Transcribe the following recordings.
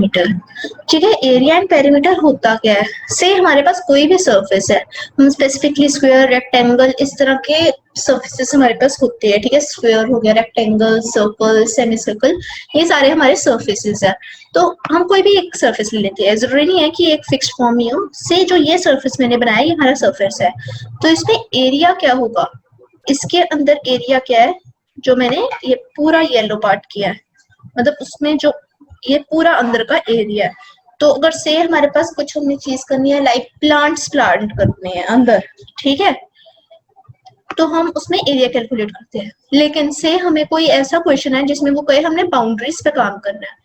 Perimeter. ठीक है, area and perimeter होता क्या है, से हमारे पास कोई भी सरफेस है, हम स्पेसिफिकली स्क्वायर, रेक्टेंगल, इस तरह के सरफेसेस हमारे पास होते हैं। ठीक है, स्क्वायर हो गया, रेक्टेंगल, सर्कल, सेमी सर्कल, ये सारे हमारे सरफेसेस है। तो हम कोई भी एक सरफेस ले लेते हैं, जरूरी नहीं है कि एक फिक्स्ड फॉर्म ही हो। से जो ये सरफेस मैंने बनाया ये हमारा सरफेस है, तो इसमें एरिया क्या होगा, इसके अंदर एरिया क्या है, जो मैंने ये पूरा येलो पार्ट किया है, मतलब उसमें जो ये पूरा अंदर का एरिया है। तो अगर से हमारे पास कुछ हमने चीज करनी है, लाइक प्लांट्स प्लांट करने हैं अंदर, ठीक है, तो हम उसमें एरिया कैलकुलेट करते हैं। लेकिन से हमें कोई ऐसा क्वेश्चन है जिसमें वो कहे हमने बाउंड्रीज पे काम करना है,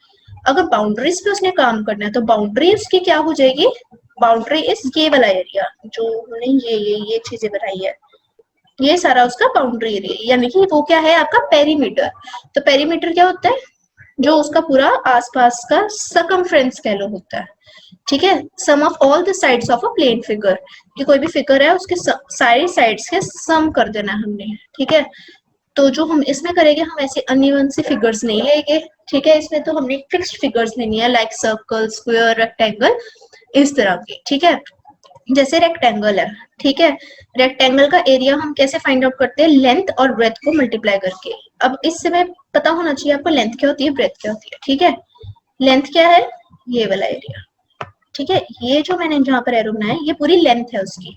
अगर बाउंड्रीज पे उसने काम करना है तो बाउंड्री उसकी क्या हो जाएगी, बाउंड्री इज ये वाला एरिया जो हमने ये चीजें बनाई है, ये सारा उसका बाउंड्री एरिया, यानी कि वो क्या है आपका पेरीमीटर। तो पेरीमीटर क्या होता है, जो उसका पूरा आसपास का सकमफ्रेंस कह लो होता है। ठीक है, sum of all the sides of a plane figure, कि कोई भी फिगर है उसके सारी साइड्स के सम कर देना हमने। ठीक है, तो जो हम इसमें करेंगे, हम ऐसे अनइवन सी फिगर्स नहीं लेंगे। ठीक है, इसमें तो हमने फिक्स्ड फिगर्स लेनी है, लाइक सर्कल, स्क्वायर, रेक्टेंगल, इस तरह की। ठीक है, जैसे रेक्टेंगल है, ठीक है, रेक्टेंगल का एरिया हम कैसे फाइंड आउट करते हैं, लेंथ और ब्रेथ को मल्टीप्लाई करके। अब इससे में पता होना चाहिए आपको लेंथ क्या होती है, ब्रेथ क्या होती है। ठीक है, लेंथ क्या है, ये वाला एरिया। ठीक है, ये जो मैंने जहां पर एरो बनाया ये पूरी लेंथ है उसकी,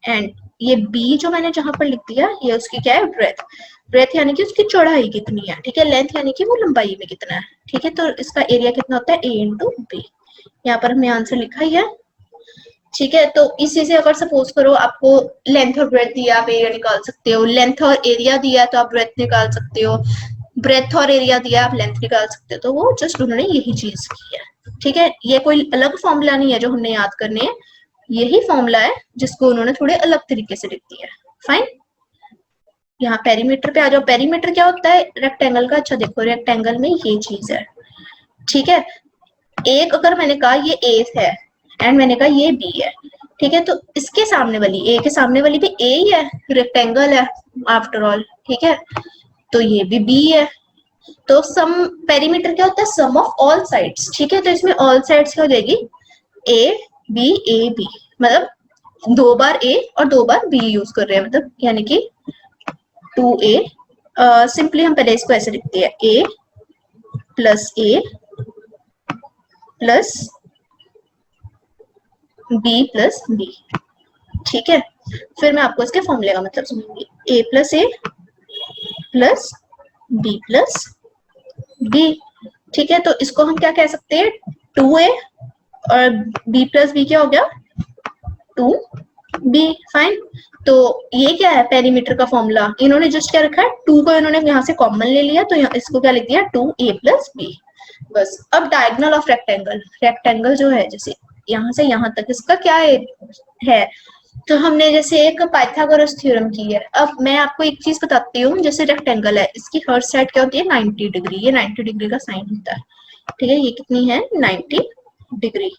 एंड ये बी जो मैंने जहां पर लिख दिया ये उसकी क्या है, ब्रेथ। ब्रेथ यानी कि उसकी चौड़ाई कितनी है। ठीक है, लेंथ यानी कि वो लंबाई में कितना है। ठीक है, तो इसका एरिया कितना होता है, ए इंटू बी। यहाँ पर हमने आंसर लिखा ही है। ठीक है, तो इसी से अगर सपोज करो आपको लेंथ और ब्रेथ दिया, आप एरिया निकाल सकते हो। लेंथ और एरिया दिया तो आप ब्रेथ निकाल सकते हो। ब्रेथ और एरिया दिया आप लेंथ निकाल सकते हो। तो वो जस्ट उन्होंने यही चीज की है। ठीक है, ये कोई अलग फॉर्मूला नहीं है जो हमने याद करने हैं, यही फॉर्मूला है जिसको उन्होंने थोड़े अलग तरीके से लिख दिया है। फाइन, यहाँ पेरीमीटर पे आ जाओ। पेरीमीटर क्या होता है रेक्टेंगल का, अच्छा देखो रेक्टेंगल में ये चीज है। ठीक है, एक अगर मैंने कहा ये ए है एंड मैंने कहा ये बी है, ठीक है, तो इसके सामने वाली ए के सामने वाली भी ए ही है, रेक्टेंगल है आफ्टर ऑल। ठीक है, तो ये भी बी है। तो सम पेरीमीटर क्या होता है, सम ऑफ ऑल साइड्स। ठीक है, तो इसमें ऑल साइड्स क्या हो जाएगी, ए बी, मतलब 2 बार ए और 2 बार बी यूज कर रहे हैं, मतलब यानी कि 2a। सिंपली हम पहले इसको ऐसे लिखते हैं, ए प्लस प्लस बी। ठीक है, फिर मैं आपको इसके फॉर्मूले का मतलब समझूंगी, ए प्लस प्लस बी। ठीक है, तो इसको हम क्या कह सकते हैं, 2a और b प्लस बी क्या हो गया, 2b। फाइन, तो ये क्या है पेरीमीटर का फॉर्मूला, इन्होंने जस्ट क्या रखा है, 2 को इन्होंने यहाँ से कॉमन ले लिया, तो इसको क्या लिख दिया, 2a प्लस बी। बस, अब डायगोनल ऑफ रेक्टेंगल, रेक्टेंगल जो है जैसे यहाँ से यहाँ तक इसका क्या है, तो हमने जैसे एक पाइथागोरस थ्योरम की है। अब मैं आपको एक चीज बताती हूँ, जैसे रेक्टेंगल है इसकी हर साइड क्या होती है, 90 डिग्री, ये 90 डिग्री का साइन होता है। ठीक है, ये कितनी है, 90 डिग्री,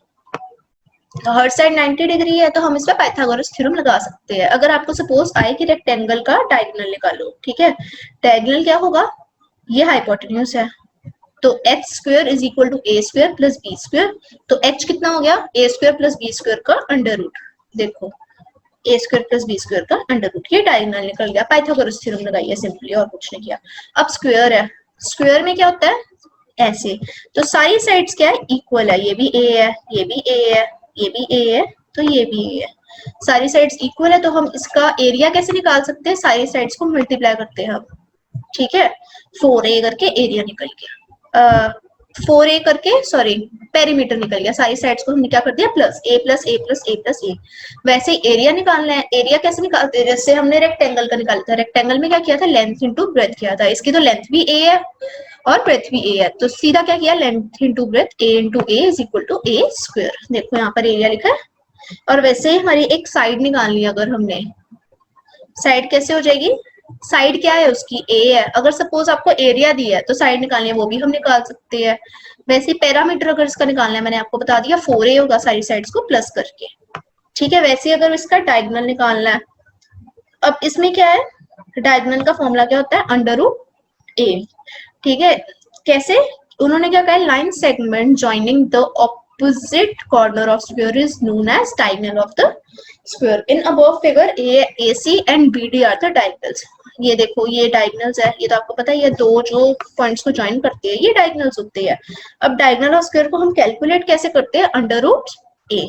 तो हर साइड 90 डिग्री है, तो हम इसमें पाइथागोरस थ्योरम लगा सकते हैं। अगर आपको सपोज आए कि रेक्टेंगल का डायगोनल निकालो, ठीक है, डायगोनल क्या होगा, ये हाइपोटेन्यूज है, तो H square is equal to A square plus B square. तो एच कितना हो गया, A square plus B square का अंडर रूट। देखो, A square plus B square का अंडर रूट, ये डायगोनल निकल गया, पाइथागोरस थ्योरम लगाई है सिंपली, और कुछ नहीं किया। अब स्क्वायर है, स्क्वायर में क्या होता है, ऐसे, तो सारी साइड्स क्या है, इक्वल है, ये भी ए है, ये भी ए है, ये भी ए है, तो ये भी ए है, सारी साइड्स इक्वल है। तो हम इसका एरिया कैसे निकाल सकते हैं, सारी साइड्स को मल्टीप्लाई करते हैं हम। ठीक है, 4a करके एरिया निकल गया, 4a करके सॉरी पेरीमीटर निकल गया, सारी साइड्स को हमने क्या कर दिया, plus a plus a plus a plus ए। वैसे ही एरिया निकालना है, एरिया कैसे निकालते हैं, जैसे हमने रेक्टेंगल का निकाला था, रेक्टेंगल में क्या किया था, लेंथ इंटू ब्रेथ किया था, इसकी तो लेंथ भी ए है और ब्रेथ भी ए है, तो सीधा क्या किया, length into breadth, A into A is equal to A square. देखो यहाँ पर एरिया लिखा है। और वैसे ही हमारी एक साइड निकालनी है, अगर हमने साइड कैसे हो जाएगी, साइड क्या है उसकी, ए है, अगर सपोज आपको एरिया दिया है तो साइड निकालनी है, वो भी हम निकाल सकते हैं। वैसे पैरामीटर अगर इसका निकालना है, मैंने आपको बता दिया 4a होगा सारी साइड्स को प्लस करके। ठीक है, वैसे अगर इसका डायगोनल निकालना है, अब इसमें क्या है, डायगोनल का फॉर्मूला क्या होता है, अंडर रूट ए। ठीक है, कैसे, उन्होंने क्या कहा, line segment joining the opposite corner of square is known as diagonal of the square. In above figure A C and B D are the diagonals. ये देखो ये डायगोनल्स है, ये तो आपको पता है, ये दो जो पॉइंट्स को ज्वाइन करते हैं ये डायगोनल्स होते हैं। अब डायगोनल ऑफ स्क्वायर को हम कैलकुलेट कैसे करते हैं, अंडर रूट ए।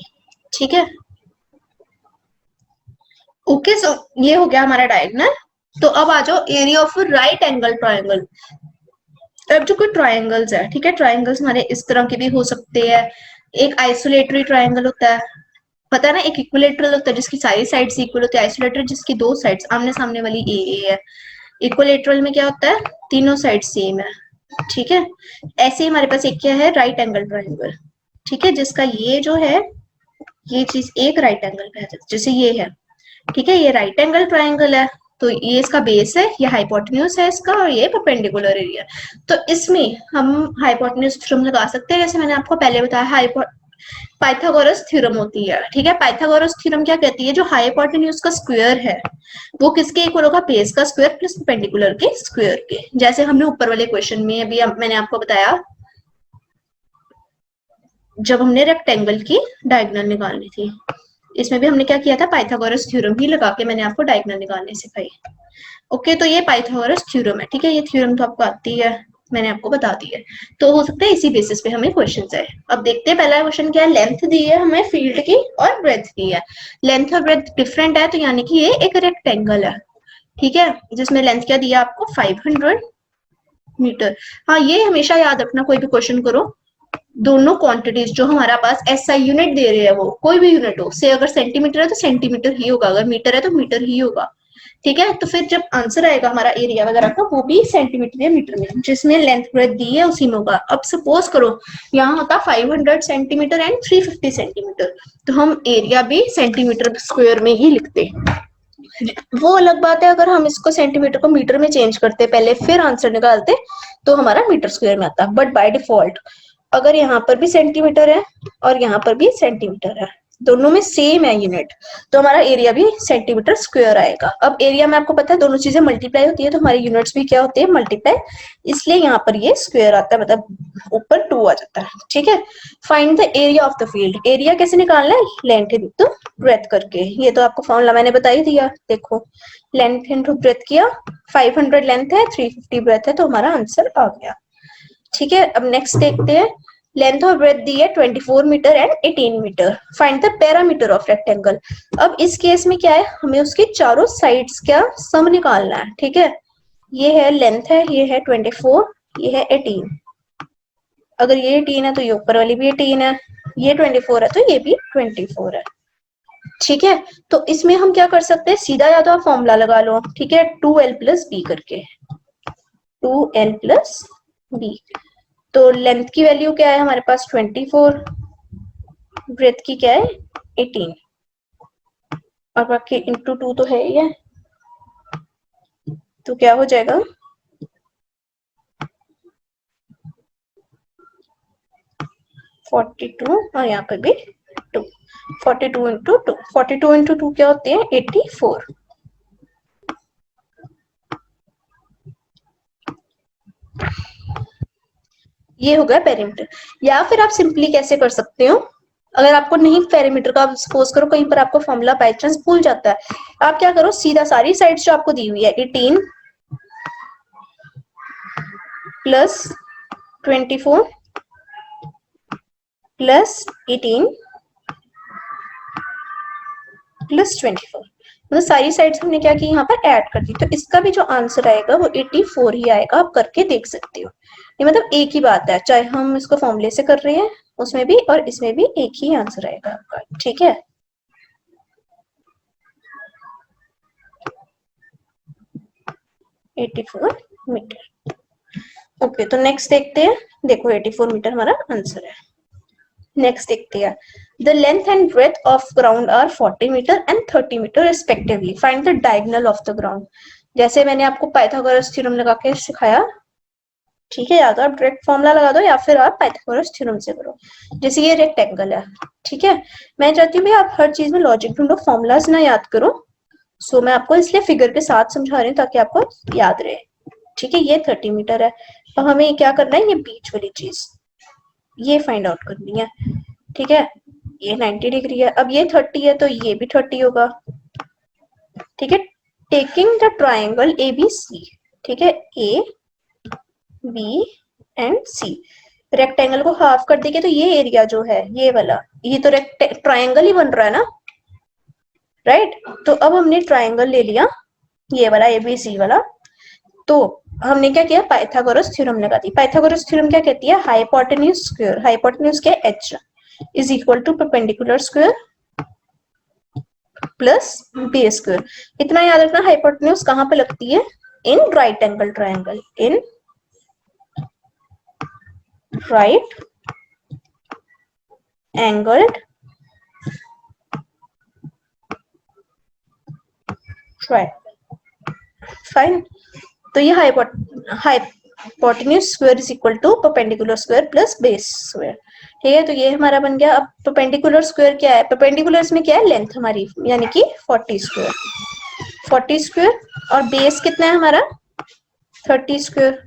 ठीक है, ओके सो ये हो गया हमारा डायगोनल। तो अब आ जाओ area of right angle triangle. अब जो कोई ट्रायंगल्स है, ठीक है, ट्रायंगल्स हमारे इस तरह के भी हो सकते हैं। एक आइसोलेटरी ट्रायंगल होता है, पता है ना, एक इक्विलेटरल होता है जिसकी सारी साइड्स इक्वल होती है, आइसोलेटरी जिसकी दो साइड्स आमने सामने वाली ए है। इक्विलेटरल में क्या होता है, तीनों साइड सेम है। ठीक है, ऐसे ही हमारे पास एक क्या है, राइट एंगल ट्रायंगल। ठीक है, जिसका ये जो है ये चीज एक राइट एंगल पे है, जैसे ये है। ठीक है, ये राइट एंगल ट्रायंगल है, तो ये इसका बेस है, ये हाइपोटेन्यूज है इसका, और ये परपेंडिकुलर एरिया। तो इसमें हम हाइपोटेन्यूज थ्योरम लगा सकते हैं, जैसे मैंने आपको पहले बताया पाइथागोरस थ्योरम होती है। ठीक है, पाइथागोरस थ्योरम क्या कहती है, जो हाइपोटेन्यूज का स्क्वायर है वो किसके इक्वल होगा, बेस का स्क्वायर प्लस परपेंडिकुलर के स्क्वायर के। जैसे हमने ऊपर वाले क्वेश्चन में अभी मैंने आपको बताया, जब हमने रेक्टेंगल की डायगोनल निकालनी थी, इसमें भी हमने क्या किया था, पाइथागोरस थ्योरम ही लगा के मैंने आपको डायगोनल निकालने सिखाई। ओके, तो ये पाइथागोरस थ्योरम है। ठीक है, ये थ्योरम तो आपको आती है, मैंने आपको बता दी है। तो हो सकता है इसी बेसिस पे हमें क्वेश्चन आए। अब देखते हैं पहला क्वेश्चन क्या है, लेंथ दी है हमें फील्ड की और ब्रेथ दी है। लेंथ और ब्रेथ डिफरेंट है, तो यानी कि ये एक रेक्टेंगल है। ठीक है, जिसमें लेंथ क्या दिया आपको, 500 मीटर। हाँ, ये हमेशा याद रखना, कोई भी क्वेश्चन करो, दोनों क्वांटिटीज जो हमारा पास एसआई यूनिट दे रहे हैं, वो कोई भी यूनिट हो, से अगर सेंटीमीटर है तो सेंटीमीटर ही होगा, अगर मीटर है तो मीटर ही होगा। ठीक है, तो फिर जब आंसर आएगा हमारा एरिया वगैरह का, वो भी सेंटीमीटर या मीटर में, जिसमें लेंथ ब्रेथ दी है उसी में होगा। अब सपोज करो यहाँ होता 500 सेंटीमीटर एंड 350 सेंटीमीटर, तो हम एरिया भी सेंटीमीटर स्क्वायर में ही लिखते। वो अलग बात है अगर हम इसको सेंटीमीटर को मीटर में चेंज करते पहले फिर आंसर निकालते, तो हमारा मीटर स्क्वायर में आता। बट बाय डिफॉल्ट अगर यहाँ पर भी सेंटीमीटर है और यहाँ पर भी सेंटीमीटर है, दोनों में सेम है यूनिट, तो हमारा एरिया भी सेंटीमीटर स्क्वायर आएगा। अब एरिया में आपको पता है दोनों चीजें मल्टीप्लाई होती है, तो हमारे यूनिट्स भी क्या होते हैं, मल्टीप्लाई, इसलिए यहाँ पर ये स्क्वायर आता है, मतलब ऊपर 2 आ जाता है। ठीक है, find the area of the field. Area कैसे निकालना है, लेंथ इंटू ब्रेथ करके। ये तो आपको फॉर्मूला मैंने बता ही दिया, देखो लेंथ इंटू ब्रेथ किया, 500 लेंथ है, 350 ब्रेथ है, तो हमारा आंसर आ गया। ठीक है, अब नेक्स्ट देखते हैं, लेंथ और ब्रेथ दी है 24 metre and 18 metre. Find the parameter of rectangle. अब इस केस में क्या है, हमें उसकी चारों साइड्स क्या सम निकालना है। ठीक है, ये है लेंथ है, ये है 24, ये है 18। अगर ये 18 है तो ये ऊपर वाली भी 18 है, ये 24 है तो ये भी 24 है। ठीक है, तो इसमें हम क्या कर सकते हैं, सीधा या तो आप फॉर्मूला लगा लो। ठीक है, 2l प्लस बी करके, 2l प्लस बी। तो लेंथ की वैल्यू क्या है हमारे पास 24, ब्रेथ की क्या है 18, और बाकी इंटू 2 तो है ही है, तो क्या हो जाएगा 42, और यहाँ पर भी 2, 42 इंटू 2, 42 इंटू 2 क्या होते हैं 84। ये हो गया पेरीमीटर। या फिर आप सिंपली कैसे कर सकते हो, अगर आपको नहीं पेरीमीटर का, सपोज करो कहीं पर आपको फॉर्मूला बाई चांस भूल जाता है, आप क्या करो, सीधा सारी साइड्स जो आपको दी हुई है 18 प्लस 24 प्लस 18 प्लस 24, मतलब सारी साइड्स हमने क्या की यहाँ पर ऐड कर दी, तो इसका भी जो आंसर आएगा वो 84 ही आएगा। आप करके देख सकते हो, ये मतलब एक ही बात है, चाहे हम इसको फॉर्मूले से कर रहे हैं उसमें भी और इसमें भी एक ही आंसर आएगा आपका। ठीक है, $84 मीटर। ओके, तो नेक्स्ट देखते हैं, देखो 84 मीटर हमारा आंसर है। नेक्स्ट देखते हैं, the length and breadth of ground are 40 metre and 30 metre respectively, find the diagonal of the ground. जैसे मैंने आपको पाइथागोरस थ्योरम लगा के सिखाया, ठीक है, या तो आप डायरेक्ट फॉर्मूला लगा दो या फिर आप पाइथागोरस थ्योरम से करो। जैसे ये रेक्टेंगल है, ठीक है, मैं चाहती हूँ भाई आप हर चीज में लॉजिक ढूंढो, फॉर्मूलाज ना याद करो। सो मैं आपको इसलिए फिगर के साथ समझा रही हूँ ताकि आपको याद रहे। ठीक है, ये 30 मीटर है। अब हमें क्या करना है, ये बीच वाली चीज ये फाइंड आउट करनी है। ठीक है, ये 90 डिग्री है, अब ये 30 है तो ये भी 30 होगा। ठीक है, taking the triangle A B C, ठीक है, A B and C, rectangle को हाफ कर देंगे तो ये एरिया जो है ये वाला, ये तो ट्राइंगल ही बन रहा है ना, राइट। तो अब हमने ट्राइंगल ले लिया ये वाला एबीसी वाला, तो हमने क्या किया, पाइथागोरस थ्योरम लगा दी। पाइथागोरस थ्योरम क्या कहती है, हाइपोटेन्यूज स्क्वायर, हाइपोटेन्यूज क्या है h is equal to perpendicular square plus base square. इतना याद रखना, हाइपोटेन्यूज कहां पे लगती है, in right angle triangle, in right angled triangle, fine. तो ये hypotenuse square is equal to perpendicular square plus base square. ठीक है, तो ये हमारा बन गया। अब परपेंडिकुलर स्क्वायर क्या है, परपेंडिकुलर में क्या है, लेंथ हमारी, यानी कि 40 स्क्वायर, 40 स्क्वायर, और बेस कितना है हमारा 30 स्क्वायर।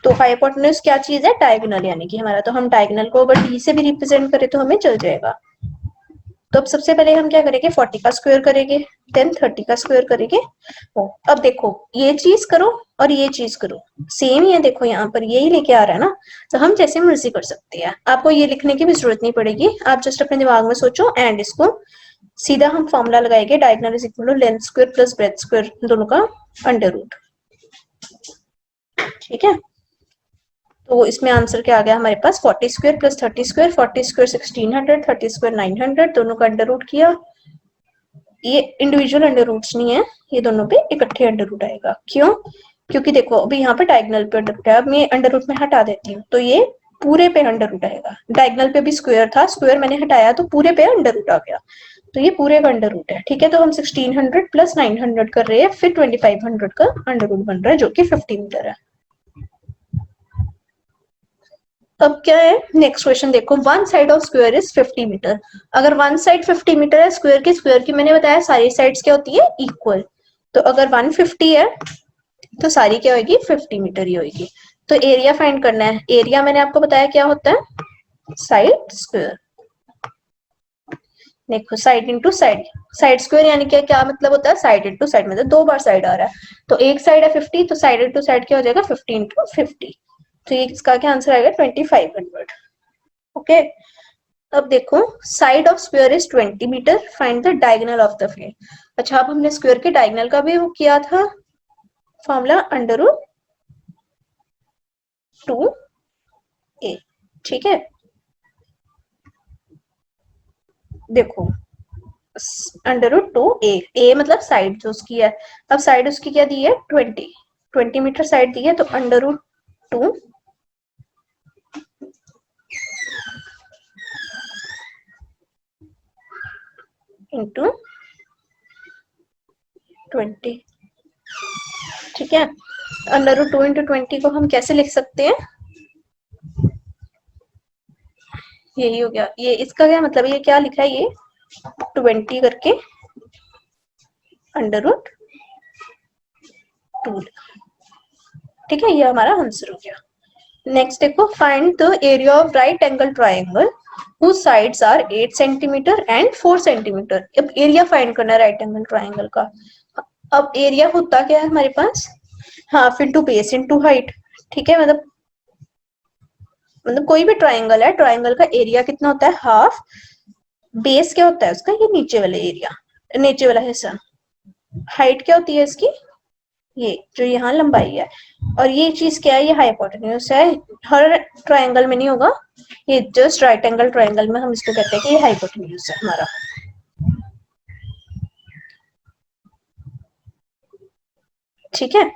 तो हाइपोटेन्यूज क्या चीज है, डायगोनल, यानी कि हमारा, तो हम डायगोनल को अगर डी से भी रिप्रेजेंट करें तो हमें चल जाएगा। तो अब सबसे पहले हम क्या करेंगे, 40 का स्क्वायर करेंगे, देन 30 का स्क्वायर करेंगे। अब देखो ये चीज करो और ये चीज करो, सेम ही है, देखो यहाँ पर यही लेके आ रहा है ना, तो हम जैसे मर्जी कर सकते हैं। आपको ये लिखने की भी जरूरत नहीं पड़ेगी, आप जस्ट अपने दिमाग में सोचो एंड इसको सीधा हम फॉर्मूला लगाएंगे, diagonal is equal to length square plus breadth square दोनों का अंडर रूट। ठीक है, तो इसमें आंसर क्या आ गया हमारे पास, 40 square plus 30 square, 40 square 1600, 30 square 900, दोनों का अंडर रूट किया। ये इंडिविजुअल अंडर रूट्स नहीं है, ये दोनों पे इकट्ठे अंडर रूट आएगा। क्यों, क्योंकि देखो अभी यहाँ पे डायगोनल पे अंडर रूट है, अब मैं अंडर रूट में हटा देती हूँ तो ये पूरे पे अंडर रूट आएगा। डायगोनल पे भी स्क्वायर था, स्क्वायर मैंने हटाया तो पूरे पे अंडर रूट आ गया, तो ये पूरे का अंडर रूट है। ठीक है, तो हम 1600 प्लस 900 कर रहे हैं, फिर 2500 का अंडर रूट बन रहा है जो कि 50 मीटर है। अब क्या है, नेक्स्ट क्वेश्चन देखो, one side of square is 50 metre. अगर वन साइड 50 मीटर है, स्क्वायर की मैंने बताया सारी साइड्स क्या होती है, इक्वल। तो अगर 150 है तो सारी क्या होगी, 50 मीटर ही होगी। तो एरिया फाइंड करना है, एरिया मैंने आपको बताया क्या होता है, साइड स्क्वायर। देखो side into side, side square यानी क्या, क्या मतलब होता है, साइड इंटू साइड, मतलब दो बार साइड आ रहा है, तो एक साइड है 50, तो साइड इंटू साइड क्या हो जाएगा, 50 इंटू 50। तो ये इसका क्या आंसर आएगा, 2500। ओके, अब देखो side of square is 20 metre, find the diagonal of the figure. अच्छा, अब हमने स्क्वायर के डायगोनल का भी वो किया था फॉर्मूला, अंडर रूट 2a। ठीक है, देखो अंडर रूट 2a, a मतलब साइड जो उसकी है। अब साइड उसकी क्या दी है, 20 मीटर साइड दी है, तो अंडर रूट 2 इंटू 20। ठीक है, अंडर रूट 2 इंटू 20 को हम कैसे लिख सकते हैं, यही हो गया। ये इसका क्या मतलब, ये क्या लिखा है, ये 20 करके अंडर रूट 2। ठीक है, ये हमारा आंसर हो गया। नेक्स्ट देखो, find the area of right angle triangle whose sides are 8 centimetre and 4 centimetre. अब एरिया फाइंड करना है राइट एंगल ट्राइंगल का। अब एरिया होता क्या है हमारे पास, half into base into height. ठीक है, मतलब कोई भी ट्राइंगल है, ट्राइंगल का एरिया कितना होता है, हाफ, बेस क्या होता है उसका, ये नीचे वाले एरिया, नीचे वाला हिस्सा, हाइट क्या होती है इसकी, ये जो यहाँ लंबाई है, और ये चीज क्या है, ये हाइपोटेन्यूज है। हर ट्राइंगल में नहीं होगा, ये जस्ट राइट एंगल ट्राइंगल में हम इसको कहते हैं कि ये हाइपोटेन्यूज है हमारा। ठीक है,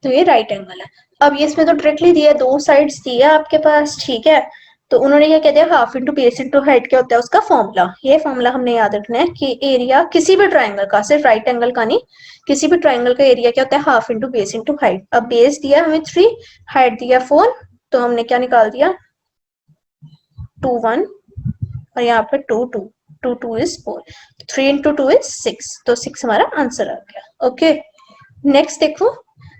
तो ये राइट एंगल है। अब ये इसमें तो डायरेक्टली दिया है, दो साइड्स दी है आपके पास। ठीक है, तो उन्होंने क्या कहते हैं, half into base into height क्या होता है उसका फॉर्मूला। ये फॉर्मूला हमने याद रखना है कि एरिया किसी भी ट्राइंगल का, सिर्फ राइट एंगल का नहीं, किसी भी ट्राइंगल का एरिया क्या होता है, half into base into height. अब बेस दिया हमें 3, हाइट दिया 4, तो हमने क्या निकाल दिया, 2 1, और यहाँ पे 2 2, 2 2 इज 4, 3 इंटू 2 इज 6, तो 6 हमारा आंसर आ गया। ओके, नेक्स्ट देखो,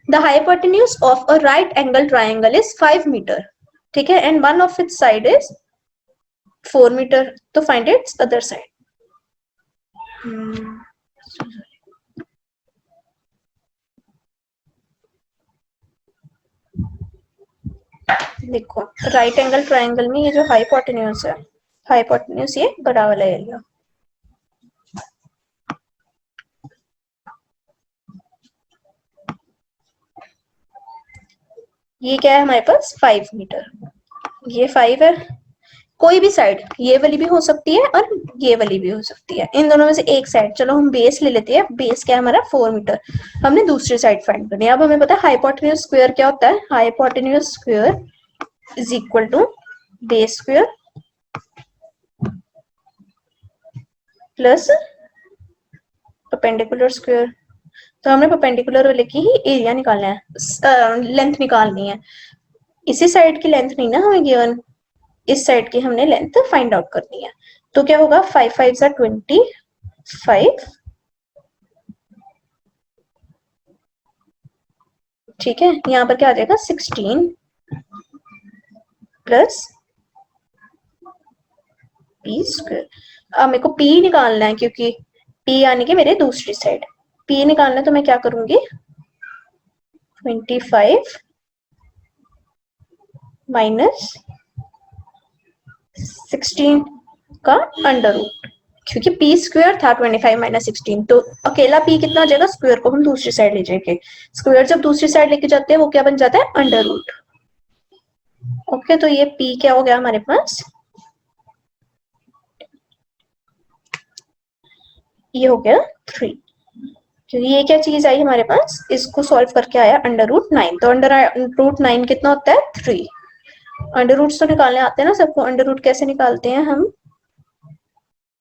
the hypotenuse of a right angle triangle is 5 metre, ठीक है, and one of its side is 4 metre, तो फाइंड इट्स अदर साइड। देखो राइट एंगल ट्राइंगल में ये जो हाइपोटेन्यूज है, हाइपोटेन्यूज ये बड़ा वाला एरिया, ये क्या है हमारे पास 5 मीटर, ये 5 है, कोई भी साइड, ये वाली भी हो सकती है और ये वाली भी हो सकती है, इन दोनों में से एक साइड, चलो हम बेस ले लेते हैं, बेस क्या है हमारा 4 मीटर, हमने दूसरी साइड फाइंड करनी है। अब हमें पता है हाइपोटेन्यूज स्क्वायर क्या होता है, hypotenuse square is equal to base square plus perpendicular square. तो हमें परपेंडिकुलर वाले की ही एरिया निकालना है, लेंथ निकालनी है, इसी साइड की लेंथ नहीं ना हमें गिवन, इस साइड की हमने लेंथ फाइंड आउट करनी है। तो क्या होगा 5 5 सा 25, ठीक है, यहाँ पर क्या आ जाएगा 16 प्लस पी स्क्वायर। अब मेरे को पी निकालना है, क्योंकि पी यानी कि मेरे दूसरी साइड, पी निकालना है, तो मैं क्या करूंगी 25 माइनस 16 का अंडर रूट, क्योंकि पी स्क्वायर था 25 माइनस 16, तो अकेला पी कितना हो जाएगा, स्क्वायर को हम दूसरी साइड ले जाएंगे, स्क्वायर जब दूसरी साइड लेके जाते हैं वो क्या बन जाता है अंडर रूट। ओके, तो ये पी क्या हो गया हमारे पास, ये हो गया 3, क्योंकि ये क्या चीज आई हमारे पास, इसको सॉल्व करके आया अंडर रूट 9, तो अंडर रूट 9 कितना होता है 3। अंडर रूट तो निकालने आते हैं ना सबको, अंडर रूट कैसे निकालते हैं हम,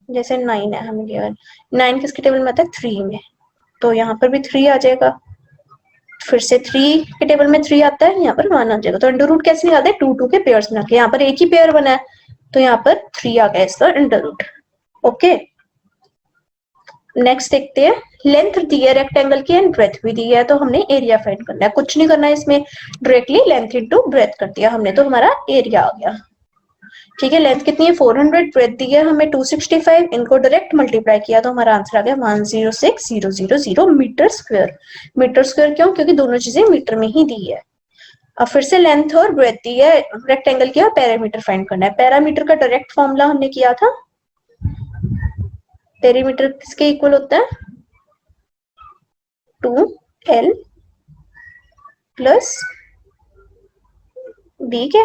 जैसे 9 है हमें गिवन, 9 किसके टेबल में आता है 3 में, तो यहाँ पर भी 3 आ जाएगा, फिर से 3 के टेबल में 3 आता है, यहाँ पर 1 आ जाएगा। तो अंडर रूट कैसे निकालते हैं, 2 2 के पेयर्स बना के, यहाँ पर एक ही पेयर बना है, तो यहाँ पर 3 आ गया इसका अंडर रूट। ओके, नेक्स्ट देखते हैं, लेंथ दी है रेक्टेंगल की एंड ब्रेथ भी दी है, तो हमने एरिया फाइंड करना है, कुछ नहीं करना है इसमें, डायरेक्टली लेंथ इनटू ब्रेथ कर दिया हमने, तो हमारा एरिया आ गया। ठीक है, लेंथ कितनी है 400, ब्रेथ दी है हमें 265, इनको डायरेक्ट मल्टीप्लाई किया तो हमारा आंसर आ गया 106,000 मीटर स्क्वायर। मीटर स्क्वायर क्यों, क्योंकि दोनों चीजें मीटर में ही दी है। अब फिर से लेंथ और ब्रेथ दी है रेक्टेंगल की, और पैरामीटर फाइंड करना है। पैरामीटर का डायरेक्ट फॉर्मूला हमने किया था, पेरीमीटर किसके इक्वल होता है 2l प्लस b के,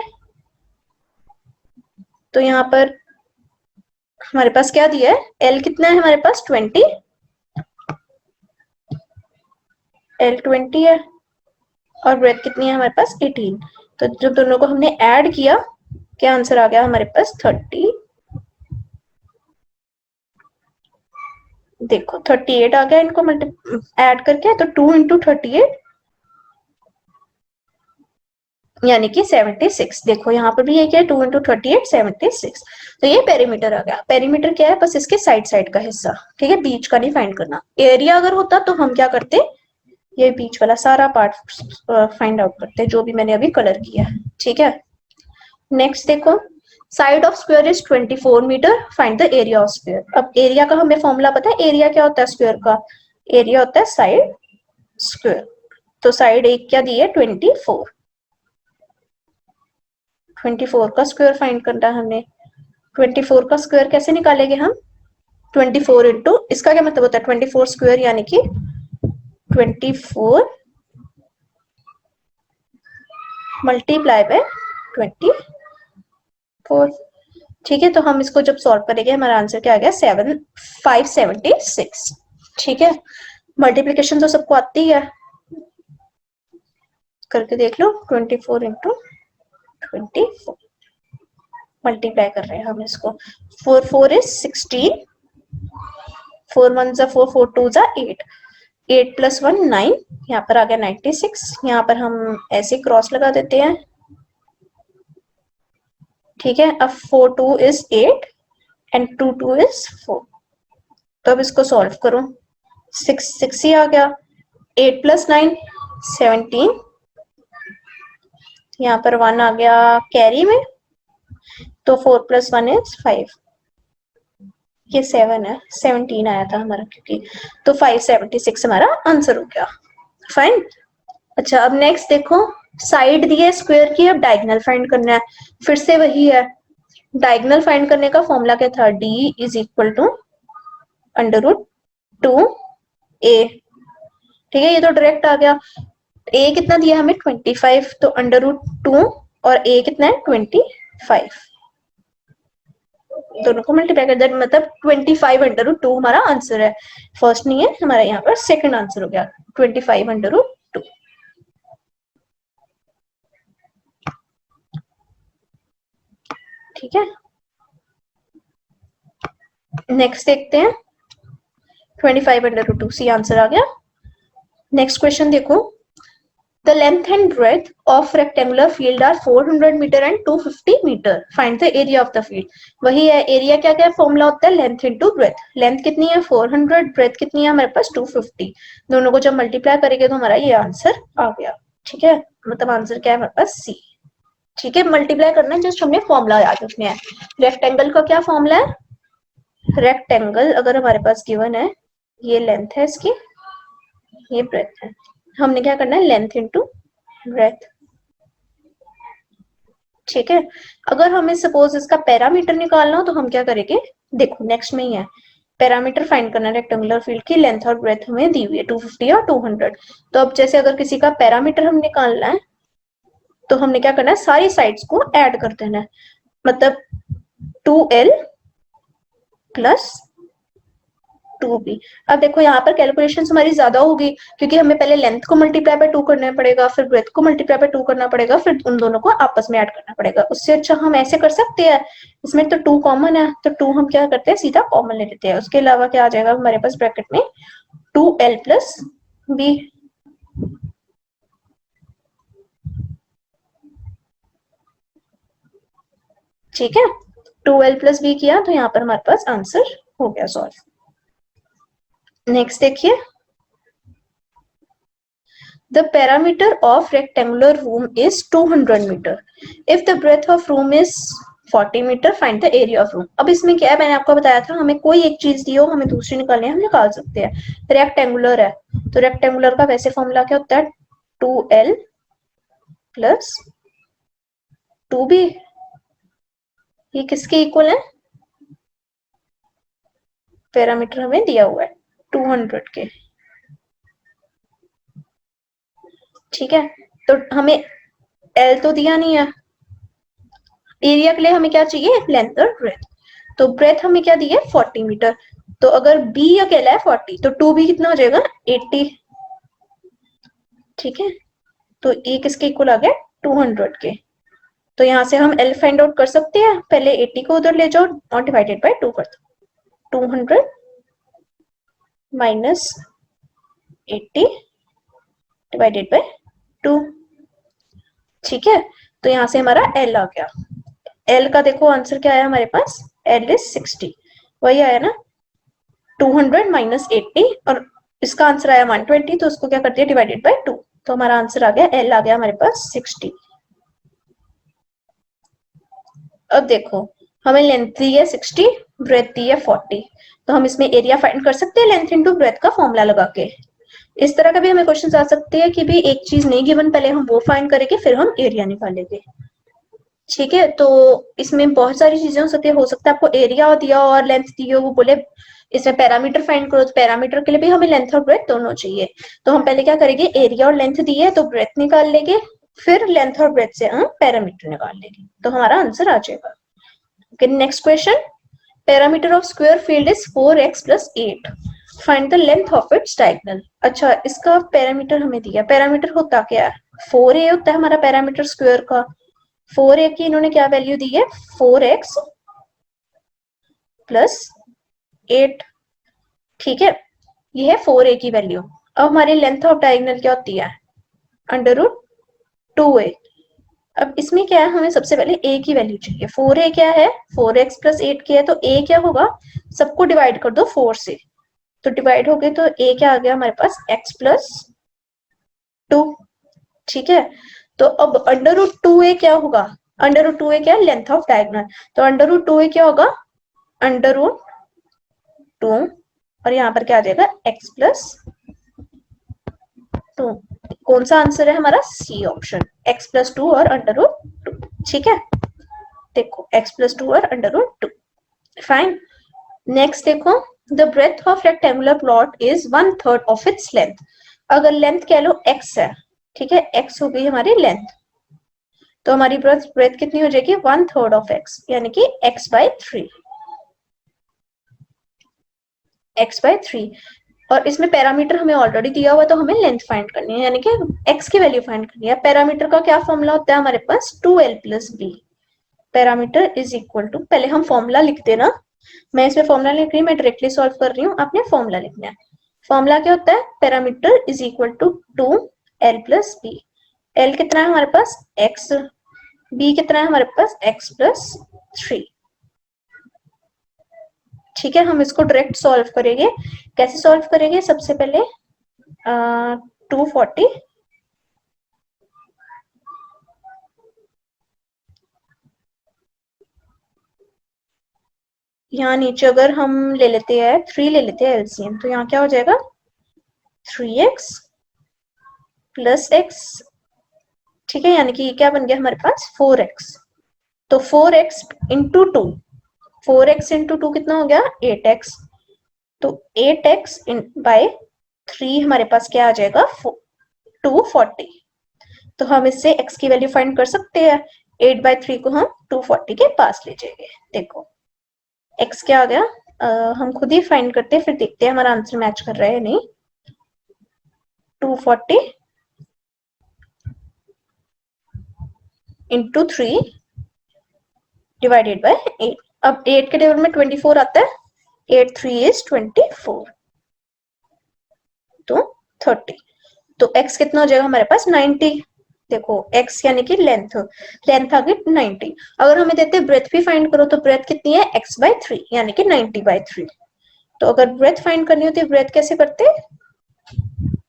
तो यहाँ पर हमारे पास क्या दिया है, l कितना है हमारे पास 20, l 20 है, और ब्रेथ कितनी है हमारे पास 18, तो जब दोनों को हमने ऐड किया क्या आंसर आ गया हमारे पास 30, देखो 38 आ गया, इनको ऐड करके, तो 2 इंटू 38 यानी कि 76। देखो यहाँ पर भी ये क्या है 2 इंटू 38 76, तो ये पेरीमीटर आ गया। पेरीमीटर क्या है, बस इसके साइड साइड का हिस्सा, ठीक है, बीच का नहीं फाइंड करना। एरिया अगर होता तो हम क्या करते, ये बीच वाला सारा पार्ट फाइंड आउट करते, जो भी मैंने अभी कलर किया, ठीक है। नेक्स्ट देखो, side of square is 24 metre, find the area of square. अब एरिया का हमें फॉर्मूला पता है, एरिया क्या होता है स्क्वायर का, एरिया होता है साइड स्क्वायर, तो साइड एक क्या दी है 24, 24 का स्क्वायर फाइंड करना है हमने। 24 का स्क्वायर कैसे निकालेंगे हम, 24 इंटू, इसका क्या मतलब होता है 24 स्क्वायर यानी कि 24 मल्टीप्लाई बाय 24, ठीक है। तो हम इसको जब सॉल्व करेंगे हमारा आंसर क्या आ गया 576, ठीक है। मल्टीप्लीकेशन तो सबको आती है, करके देख लो, 24 इंटू 24 मल्टीप्लाई कर रहे हैं हम इसको, 4 4 इज 16, 4 1 जा 4 4 2 जा 8, 8 प्लस 1 9, यहाँ पर आ गया 96, यहाँ पर हम ऐसे क्रॉस लगा देते हैं, ठीक है। अब 4 2 इज 8 एंड 2 2 इज 4, तो अब इसको सॉल्व करो, 6 6 ही आ गया, 8 + 9 17, यहाँ पर 1 आ गया कैरी में, तो 4 + 1 इज 5, ये 7 है, 17 आया था हमारा क्योंकि, तो 576 हमारा आंसर हो गया। फाइन। अच्छा अब नेक्स्ट देखो, साइड दी है स्क्वायर की, अब डायगोनल फाइंड करना है। फिर से वही है, डायगोनल फाइंड करने का फॉर्मूला क्या था, D is equal to √2a। ठीक है, ये तो डायरेक्ट आ गया। ए कितना दिया हमें 25, तो √2 और ए कितना है 25, दोनों को मल्टीप्लाई कर दिया, मतलब 25 √2 हमारा आंसर है। फर्स्ट नहीं है हमारा, यहाँ पर सेकंड आंसर हो गया 25 √2। ठीक है, नेक्स्ट देखते हैं, 25 √2 सी आंसर आ गया। नेक्स्ट क्वेश्चन देखो, the length and breadth of rectangular field are 400 metre and 250 metre, find the area of the field. वही है, एरिया क्या क्या फॉर्मूला होता है, लेंथ इंटू ब्रेथ। लेंथ कितनी है 400, ब्रेथ कितनी है हमारे पास 250, दोनों को जब मल्टीप्लाई करेंगे तो हमारा ये आंसर आ गया। ठीक है, मतलब आंसर क्या है हमारे पास सी। ठीक है, मल्टीप्लाई करना है, जस्ट हमें फॉर्मूला याद रखना है। रेक्टेंगल का क्या फॉर्मूला है, रेक्टेंगल अगर हमारे पास गिवन है, ये लेंथ है इसकी, ये ब्रेथ है, हमने क्या करना है लेंथ इंटू ब्रेथ। ठीक है, अगर हमें सपोज इसका पैरामीटर निकालना हो तो हम क्या करेंगे, देखो नेक्स्ट में ही है, पैरामीटर फाइंड करना है रेक्टेंगुलर फील्ड की, लेंथ और ब्रेथ हमें दी हुई है 250 और 200। तो अब जैसे अगर किसी का पैरामीटर हम निकालना है तो हमने क्या करना है, सारी साइड्स को ऐड कर देना है, मतलब 2l + 2b। अब देखो यहाँ पर कैलकुलेशन हमारी ज्यादा होगी, क्योंकि हमें पहले लेंथ को मल्टीप्लाई बाय 2 करना पड़ेगा, फिर ब्रेथ को मल्टीप्लाई बाय 2 करना पड़ेगा, फिर उन दोनों को आपस में ऐड करना पड़ेगा। उससे अच्छा हम ऐसे कर सकते हैं, इसमें तो 2 कॉमन है, तो 2 हम क्या करते हैं सीधा कॉमन ले लेते हैं। उसके अलावा क्या आ जाएगा हमारे पास ब्रैकेट में 2l + b। ठीक है, 2l + b किया तो यहाँ पर हमारे पास आंसर हो गया सॉल्व। नेक्स्ट देखिए, the perimeter of rectangular room is 200 meter. If the breadth of room is 40 meter, find the area of room. अब इसमें क्या है, मैंने आपको बताया था, हमें कोई एक चीज दी हो, हमें दूसरी निकालनी है, हम निकाल सकते हैं। रेक्टेंगुलर है तो रेक्टेंगुलर का वैसे फॉर्मूला क्या होता है, 2l + 2b। ये किसके इक्वल है, पैरामीटर हमें दिया हुआ है 200 के। ठीक है, तो हमें l तो दिया नहीं है, एरिया के लिए हमें क्या चाहिए, लेंथ और ब्रेथ। तो ब्रेथ हमें क्या दी है 40 मीटर, तो अगर b अकेला है 40 तो 2b कितना हो जाएगा 80। ठीक है, तो ये किसके इक्वल आ गया 200 के। तो यहाँ से हम l फाइंड आउट कर सकते हैं, पहले 80 को उधर ले जाओ और डिवाइडेड बाय 2 कर दो, 200 - 80 डिवाइडेड बाय 2। ठीक है, तो यहाँ से हमारा l आ गया। l का देखो आंसर क्या आया हमारे पास, l इज 60, वही आया ना, 200 - 80, और इसका आंसर आया 120, तो उसको क्या कर दिया डिवाइडेड बाय 2, तो हमारा आंसर आ गया, l आ गया हमारे पास 60। अब देखो हमें लेंथ दी है 60, ब्रेथ दी है 40, तो हम इसमें एरिया फाइंड कर सकते हैं लेंथ इंटू ब्रेथ का फॉर्मूला लगा के। इस तरह का भी हमें क्वेश्चन आ सकते हैं कि भी एक चीज नहीं गिवन, पहले हम वो फाइंड करेंगे फिर हम एरिया निकालेंगे। ठीक है, तो इसमें बहुत सारी चीजें हो सकता है आपको एरिया दिया और लेंथ दी हो, वो बोले इसमें पैरामीटर फाइंड करो, तो पैरामीटर के लिए भी हमें लेंथ और ब्रेथ दोनों चाहिए। तो हम पहले क्या करेंगे, एरिया और लेंथ दी है तो ब्रेथ निकाल लेंगे, फिर लेंथ और ब्रेथ से हम पैरामीटर निकाल लेंगे, तो हमारा आंसर आ जाएगा। Okay, next question, parameter of square field is 4x + 8, find the length of its diagonal. अच्छा, इसका पैरामीटर हमें दिया, पैरामीटर होता क्या है, 4a होता है हमारा पैरामीटर स्क्वायर का। 4a की इन्होंने क्या वैल्यू दी है, 4x + 8। ठीक है, ये है 4a की वैल्यू। अब हमारी लेंथ ऑफ डायगोनल क्या होती है, √2a। अब इसमें क्या है, हमें सबसे पहले a की वैल्यू चाहिए। 4a क्या है, 4x + 8 की है, तो a क्या होगा, सबको डिवाइड कर दो 4 से, तो डिवाइड हो गए, तो a क्या आ गया हमारे पास x + 2। ठीक है, तो अब अंडर रूट 2a क्या होगा, अंडर रूट 2a क्या है, लेंथ ऑफ डायगोनल, तो अंडर रूट 2a क्या होगा, अंडर रूट 2, और यहाँ पर क्या आ जाएगा x प्लस 2। कौन सा आंसर है हमारा, सी ऑप्शन, x प्लस 2 और अंडर रूट 2। ठीक है, देखो x प्लस 2 और अंडर रूट 2, फाइन। नेक्स्ट देखो, the breadth of rectangular plot is 1/3 of its length. अगर लेंथ कह लो x है, ठीक है, x हो गई हमारी लेंथ, तो हमारी ब्रेथ कितनी हो जाएगी, 1/3 ऑफ x, यानी कि x/3, x/3। और इसमें पैरामीटर हमें ऑलरेडी दिया हुआ, तो हमें लेंथ फाइंड करनी है, यानी कि x की वैल्यू फाइंड करनी है। पैरामीटर का क्या फॉर्मूला होता है हमारे पास, 2l plus b। Parameter is equal to, पहले हम फॉर्मूला लिख देना, मैं इसमें फॉर्मूला लिख रही हूँ, मैं डायरेक्टली सॉल्व कर रही हूँ, आपने फॉर्मूला लिखना है। फॉर्मूला क्या होता है, parameter is equal to 2l plus b। l कितना है हमारे पास x, b कितना है हमारे पास x प्लस 3। ठीक है, हम इसको डायरेक्ट सॉल्व करेंगे। कैसे सॉल्व करेंगे, सबसे पहले 240 यहाँ नीचे अगर हम ले लेते हैं 3 ले लेते हैं एलसीएम, तो यहाँ क्या हो जाएगा 3x प्लस x। ठीक है, यानी कि क्या बन गया हमारे पास 4x। तो 4x इंटू 2, 4x इंटू 2 कितना हो गया 8x। तो 8x बाय 3 हमारे पास क्या आ जाएगा 240। तो हम इससे x की वैल्यू फाइंड कर सकते हैं, 8/3 को हम 240 के पास ले जाएंगे। देखो x क्या आ गया, हम खुद ही फाइंड करते हैं, फिर देखते हैं हमारा आंसर मैच कर रहा है या नहीं। 240 इंटू 3 डिवाइडेड बाय 8। अब 8 के टेबल में 24 आता है, 8 3 इज 24, तो 30। तो x कितना हो जाएगा हमारे पास 90। देखो x यानी कि लेंथ, लेंथ आ गई 90। अगर हमें देते ब्रेथ भी फाइंड करो, तो ब्रेथ कितनी है x/3, यानी कि 90/3। तो अगर ब्रेथ फाइंड करनी होती है, ब्रेथ कैसे करते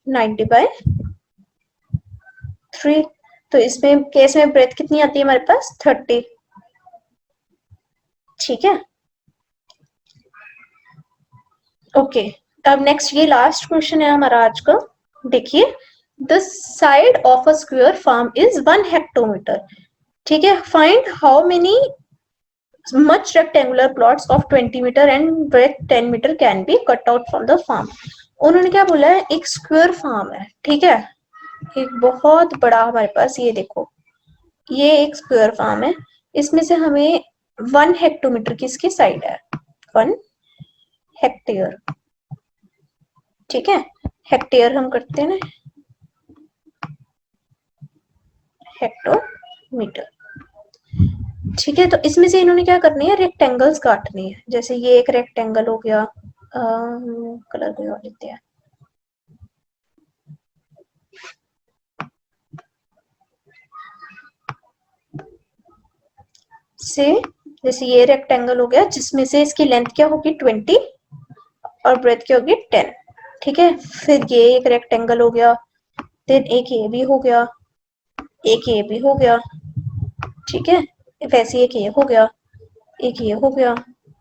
90/3। तो इसमें केस में ब्रेथ कितनी आती है हमारे पास 30। ठीक है, ओके। अब नेक्स्ट ये लास्ट क्वेश्चन है हमारा आज का। देखिए, the side of a square farm is 1 hectometre. ठीक है, find how many much rectangular plots of 20 meter and breadth 10 meter can be cut out from the farm। उन्होंने क्या बोला है, एक स्क्वायर फार्म है, ठीक है, एक बहुत बड़ा हमारे पास, ये देखो ये एक स्क्वायर फार्म है, इसमें से हमें 1 हेक्टोमीटर की इसकी साइड है, 1 हेक्टेयर। ठीक है, हेक्टेयर हम करते हैं ना, हेक्टोमीटर। ठीक है, तो इसमें से इन्होंने क्या करनी है, रेक्टेंगल्स काटनी है। जैसे ये एक रेक्टेंगल हो गया, कलर कोई और लेते हैं, से जैसे ये रेक्टेंगल हो गया, जिसमें से इसकी लेंथ क्या होगी 20 और ब्रेथ क्या होगी 10। ठीक है, फिर ये एक रेक्टेंगल हो गया, देन एक ये भी हो गया, एक ये भी हो गया। ठीक है, वैसे एक ये हो गया, एक ये हो गया,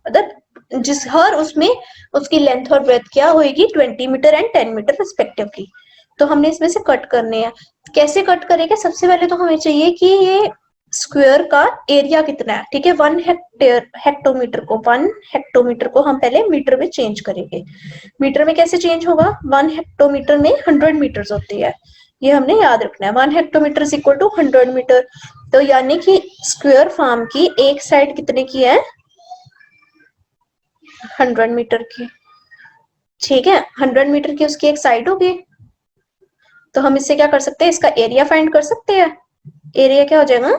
मतलब जिस हर उसमें उसकी लेंथ और ब्रेथ क्या होगी 20 मीटर एंड 10 मीटर रिस्पेक्टिवली। तो हमने इसमें से कट करने हैं। कैसे कट करेंगे, सबसे पहले तो हमें चाहिए कि ये स्क्वायर का एरिया कितना है। ठीक है, 1 हेक्टोमीटर को 1 हेक्टोमीटर को हम पहले मीटर में चेंज करेंगे। मीटर में कैसे चेंज होगा, 1 हेक्टोमीटर में 100 मीटर्स होती है, ये हमने याद रखना है। 1 hectometre is equal to 100 metre. तो यानी कि स्क्वायर फार्म की एक साइड कितने की है 100 मीटर की। ठीक है, 100 मीटर की उसकी एक साइड होगी, तो हम इससे क्या कर सकते हैं, इसका एरिया फाइंड कर सकते हैं। एरिया क्या हो जाएगा,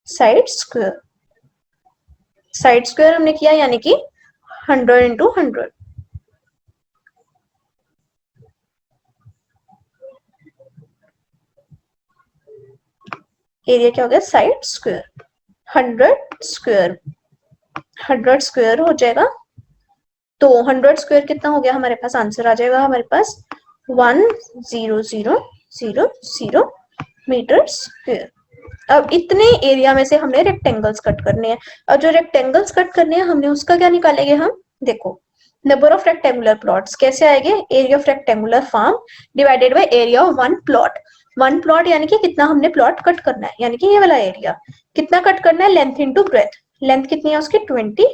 साइड स्क्वायर। साइड स्क्वायर हमने किया, यानी कि 100 इंटू 100। एरिया क्या हो गया साइड स्क्वायर, 100 स्क्वायर, 100 स्क्वायर हो जाएगा। तो 100 स्क्वायर कितना हो गया हमारे पास, आंसर आ जाएगा हमारे पास 100000 मीटर स्क्वायर। अब इतने एरिया में से हमने रेक्टेंगल्स कट करने हैं। और जो रेक्टेंगल्स कट करने हैं हमने उसका क्या निकालेंगे हम, देखो नंबर ऑफ रेक्टेंगुलर प्लॉट्स कैसे आएंगे, area of rectangular farm divided by area of one plot. One plot यानी कि कितना हमने प्लॉट कट करना है, यानी कि ये वाला एरिया कितना कट करना है, लेंथ इंटू ब्रेथ। लेंथ कितनी है उसकी 20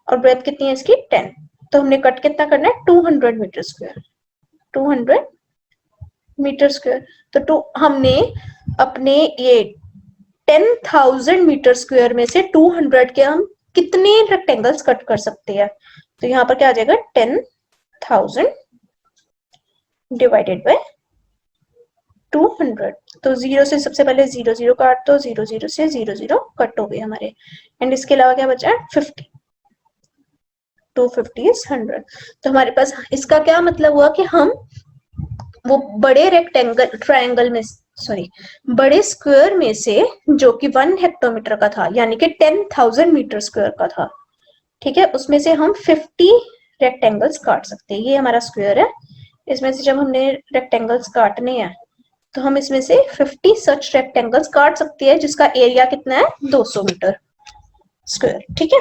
और ब्रेथ कितनी है इसकी 10। तो हमने कट कितना करना है 200 मीटर स्क्वायर, 200 मीटर स्क्वायर। तो हमने अपने ये 10,000 मीटर स्क्वायर में से 200 के हम कितने रेक्टेंगल्स कट कर सकते हैं। तो यहाँ पर क्या आ जाएगा 10,000 डिवाइडेड बाय 200। तो 0 से सबसे पहले 0 0 काट दो, 0 0 से 0 0 कट हो गए हमारे। एंड इसके अलावा क्या बचा है 50, 250 इज 100। तो हमारे पास इसका क्या मतलब हुआ कि हम वो बड़े रेक्टेंगल ट्रायंगल में सॉरी बड़े स्क्वायर में से जो कि 1 हेक्टोमीटर का था यानी कि 10,000 मीटर स्क्वायर का था, ठीक है, उसमें से हम 50 रेक्टेंगल्स काट सकते हैं। ये हमारा स्क्वायर है, इसमें से जब हमने रेक्टेंगल्स काटने हैं तो हम इसमें से 50 सच रेक्टेंगल्स काट सकते हैं जिसका एरिया कितना है 200 मीटर स्क्वायर, ठीक है।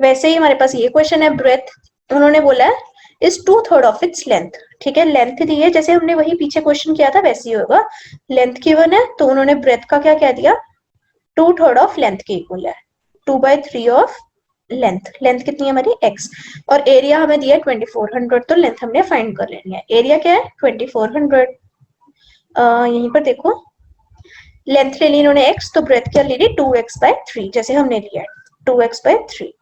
वैसे ही हमारे पास ये क्वेश्चन है ब्रेथ, उन्होंने बोला है इज 2/3 ऑफ इट्स लेंथ, ठीक है, लेंथ दी है जैसे हमने वही पीछे क्वेश्चन किया था वैसे ही होगा। लेंथ गिवन है तो उन्होंने ब्रेथ का क्या कह दिया 2/3 ऑफ लेंथ के इक्वल है, 2/3 ऑफ लेंथ। लेंथ कितनी है हमारी x और एरिया हमें दिया 2400, तो लेंथ हमने फाइंड कर लेनी है। एरिया क्या है 2400। यहीं पर देखो लेंथ ले ली इन्होंने x, तो ब्रेथ क्या ले ली 2x/3 जैसे हमने लिया 2x/3,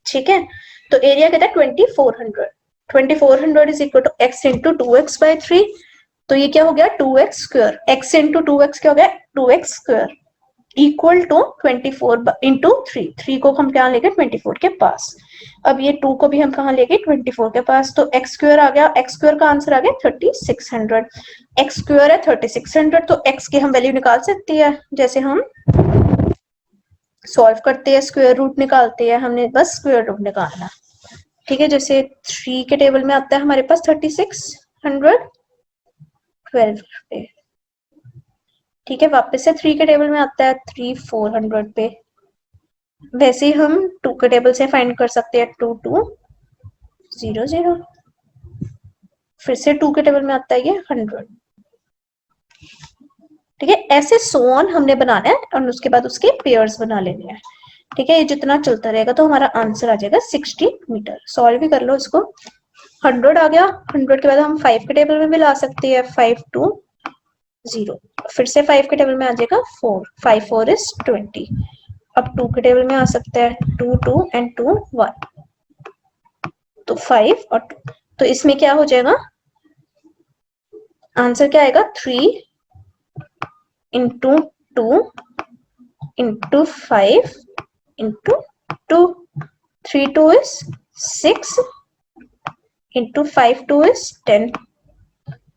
ठीक है। तो एरिया कहता है 2400, 2400 is equal to x into 2x/3। तो ये क्या हो गया 2x square, x into 2x क्या हो गया 2x square equal to 24 into 3। 3 को हम क्या लेंगे 24 के पास। अब ये 2 को भी हम कहाँ लेंगे 24 के पास, तो x स्क्वायर आ गया, x स्क्वायर का आंसर आ गया 3600। x स्क्वायर है 3600, तो x की हम वैल्यू निकाल सकते हैं जैसे हम सॉल्व करते हैं स्क्वायर रूट निकालते हैं, हमने बस स्क्वायर रूट निकालना, ठीक है। जैसे 3 के टेबल में आता है हमारे पास 3612 पे, ठीक है। वापस से 3 के टेबल में आता है 3400 पे। वैसे ही हम 2 के टेबल से फाइंड कर सकते हैं 2200। फिर से 2 के टेबल में आता है ये 100, ठीक है। ऐसे सोन हमने बनाना है और उसके बाद उसके पेयर्स बना लेने हैं, ठीक है। ये जितना चलता रहेगा तो हमारा आंसर आ जाएगा 60 मीटर। सॉल्व भी कर लो इसको। 100 आ गया, 100 के बाद हम 5 के टेबल में भी ला सकते हैं 520। फिर से 5 के टेबल में आ जाएगा 4, 5 4 इज 20। अब 2 के टेबल में आ सकता है 2 2 एंड 2 1, तो 5 और 2। तो इसमें क्या हो जाएगा आंसर क्या आएगा 3 into 2 into 5 into 2। 3 2 is 6 into 5 2 is 10।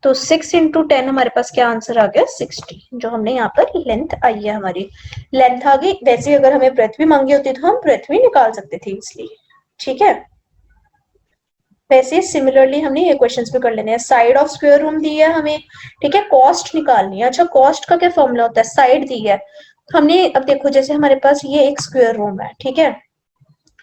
तो 6 इंटू 10 हमारे पास क्या आंसर आ गया 60, जो हमने यहाँ पर लेंथ आई है हमारी। लेंथ आ गई। वैसे अगर हमें ब्रेथ भी मांगी होती तो हम ब्रेथ भी निकाल सकते थे इसलिए, ठीक है। वैसे सिमिलरली हमने ये क्वेश्चंस भी कर लेने हैं। साइड ऑफ स्क्वायर रूम दी है हमें, ठीक है, कॉस्ट निकालनी है। अच्छा कॉस्ट का क्या फॉर्मूला होता है, साइड दी है हमने। अब देखो जैसे हमारे पास ये एक स्क्वायर रूम है, ठीक है।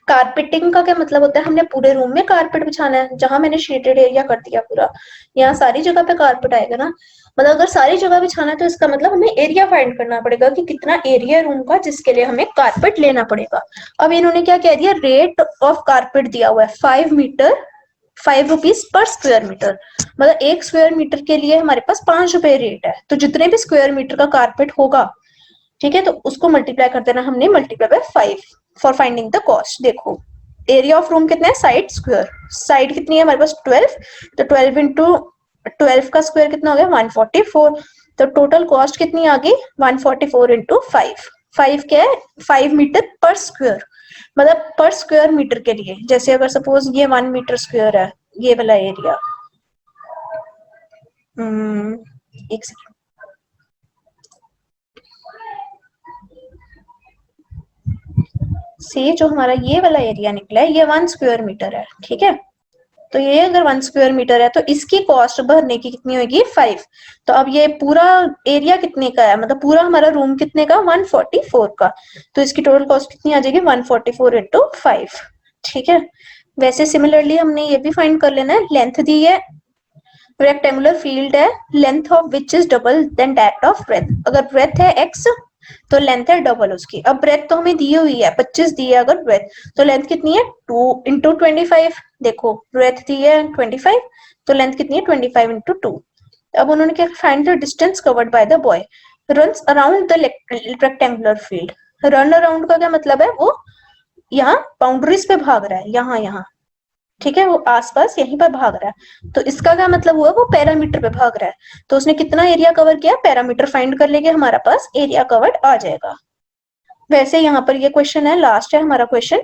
कारपेटिंग का क्या मतलब होता है, हमने पूरे रूम में कारपेट बिछाना है। जहां मैंने शेडेड एरिया कर दिया पूरा, यहाँ सारी जगह पे कारपेट आएगा ना। मतलब अगर सारी जगह बिछाना है तो इसका मतलब हमें एरिया फाइंड करना पड़ेगा कि कितना एरिया रूम का जिसके लिए हमें कारपेट लेना पड़ेगा। अब इन्होंने क्या कह दिया, रेट ऑफ कारपेट दिया हुआ है 5 metre 5 rupees per square metre. मतलब 1 स्क्वायर मीटर के लिए हमारे पास 5 रुपए रेट है। तो जितने भी स्क्वायर मीटर का कारपेट होगा, ठीक है, तो उसको मल्टीप्लाई कर देना हमने, multiply by 5 for finding the cost. देखो एरिया ऑफ रूम कितना है, साइड स्क्वायर, साइड कितनी है हमारे पास 12, तो 12 इंटू 12 का स्क्वायर कितना हो गया 144। तो टोटल कॉस्ट कितनी आ गई 144 इंटू 5। 5 क्या है 5 मीटर पर स्क्वायर, मतलब पर स्क्वायर मीटर के लिए। जैसे अगर सपोज ये 1 मीटर स्क्वायर है ये वाला एरिया, एक सेकेंड, से जो हमारा ये वाला एरिया निकला है ये 1 स्क्वायर मीटर है, ठीक है। तो ये अगर 1 स्क्वायर मीटर है तो इसकी कॉस्ट भरने की कितनी होगी 5। तो अब ये पूरा एरिया कितने का है, मतलब पूरा हमारा रूम कितने का 144 का, तो इसकी टोटल कॉस्ट कितनी आ जाएगी 144 इंटू 5। ठीक है, वैसे सिमिलरली हमने ये भी फाइंड कर लेना है, लेंथ दी है, रेक्टेंगुलर फील्ड है, length of which is double than that of breadth. अगर ब्रेथ है x तो लेंथ है डबल उसकी। अब ब्रेथ तो हमें दी हुई है 25 दी है, अगर ब्रेथ तो लेंथ कितनी है 2 इंटू 25। देखो ब्रेथ दी है 25 तो लेंथ कितनी है 25 इंटू 2। अब उन्होंने क्या, find the distance covered by the boy runs around the rectangular field. Run around का क्या मतलब है, वो यहाँ बाउंड्रीज पे भाग रहा है, यहाँ ठीक है, वो आसपास यहीं पर भाग रहा है। तो इसका क्या मतलब हुआ, वो पैरामीटर पे भाग रहा है। तो उसने कितना एरिया कवर किया, पैरामीटर फाइंड कर लेंगे, हमारा पास एरिया कवर्ड आ जाएगा। वैसे यहाँ पर ये क्वेश्चन है, लास्ट है हमारा क्वेश्चन।